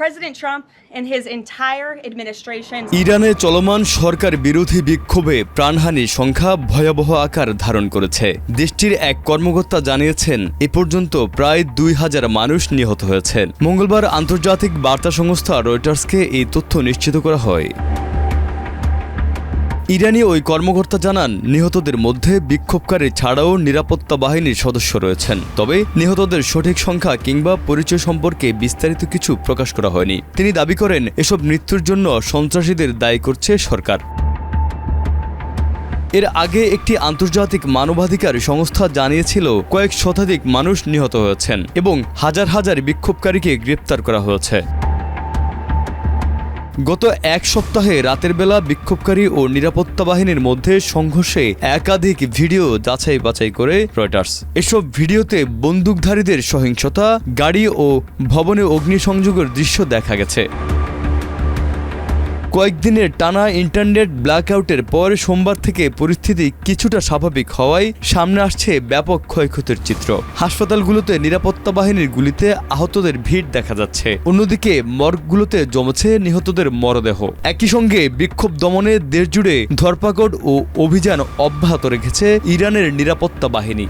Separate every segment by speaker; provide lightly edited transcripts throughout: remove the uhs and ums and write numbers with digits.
Speaker 1: President Trump and his entire administration.
Speaker 2: ইরানে চলমান সরকার বিরোধী বিক্ষোভে প্রাণহানির সংখ্যা ভয়াবহ আকার ধারণ করেছে। দেশটির এক কর্মকর্তা জানিয়েছেন এ পর্যন্ত প্রায় 2000 মানুষ নিহত হয়েছেন। মঙ্গলবার আন্তর্জাতিক বার্তা সংস্থা রয়টার্সকে এই তথ্য নিশ্চিত করা হয়। ইরানি ওই কর্মকর্তা জানান নিহতদের মধ্যে বিক্ষোভকারী ছাড়াও নিরাপত্তা বাহিনীর সদস্য রয়েছেন। তবে নিহতদের সঠিক সংখ্যা কিংবা পরিচয় সম্পর্কে বিস্তারিত কিছু প্রকাশ করা হয়নি। তিনি দাবি করেন এসব মৃত্যুর জন্য সন্ত্রাসীদের দায়ী করছে সরকার। এর আগে একটি আন্তর্জাতিক মানবাধিকার সংস্থা জানিয়েছিল কয়েক শতাধিক মানুষ নিহত হয়েছেন এবং হাজার হাজার বিক্ষোভকারীকে গ্রেপ্তার করা হয়েছে। গত এক সপ্তাহে রাতের বেলা বিক্ষোভকারী ও নিরাপত্তা বাহিনীর মধ্যে সংঘর্ষে একাধিক ভিডিও যাচাই বাছাই করে রয়টার্স। এসব ভিডিওতে বন্দুকধারীদের সহিংসতা, গাড়ি ও ভবনে অগ্নিসংযোগের দৃশ্য দেখা গেছে। কয়েকদিনের টানা ইন্টারনেট ব্ল্যাকআউটের পর সোমবার থেকে পরিস্থিতি কিছুটা স্বাভাবিক হওয়ায় সামনে আসছে ব্যাপক ক্ষয়ক্ষতির চিত্র। হাসপাতালগুলোতে নিরাপত্তা বাহিনীর গুলিতে আহতদের ভিড় দেখা যাচ্ছে। অন্যদিকে মর্গগুলোতে জমেছে নিহতদের মরদেহ। একই সঙ্গে বিক্ষোভ দমনে দেশজুড়ে ধরপাকড় ও অভিযান অব্যাহত রেখেছে ইরানের নিরাপত্তা বাহিনী।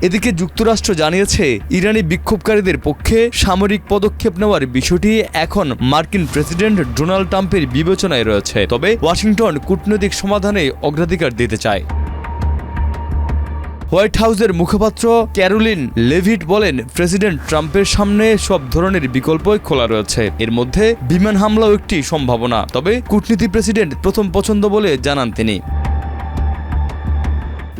Speaker 2: এদিকে যুক্তরাষ্ট্র জানিয়েছে ইরানি বিক্ষোভকারীদের পক্ষে সামরিক পদক্ষেপ নেওয়ার বিষয়টি এখন মার্কিন প্রেসিডেন্ট ডোনাল্ড ট্রাম্পের বিবেচনায় রয়েছে। তবে ওয়াশিংটন কূটনৈতিক সমাধানে অগ্রাধিকার দিতে চায়। হোয়াইট হাউসের মুখপাত্র ক্যারোলিন লেভিট বলেন প্রেসিডেন্ট ট্রাম্পের সামনে সব ধরনের বিকল্পই খোলা রয়েছে। এর মধ্যে বিমান হামলাও একটি সম্ভাবনা। তবে কূটনীতি প্রেসিডেন্ট প্রথম পছন্দ বলে জানান তিনি।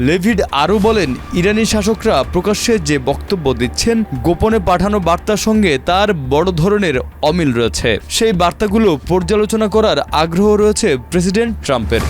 Speaker 2: লেভিড আরও বলেন ইরানি শাসকরা প্রকাশ্যে যে বক্তব্য দিচ্ছেন গোপনে পাঠানো বার্তার সঙ্গে তার বড় ধরনের অমিল রয়েছে। সেই বার্তাগুলো পর্যালোচনা করার আগ্রহ রয়েছে প্রেসিডেন্ট ট্রাম্পের।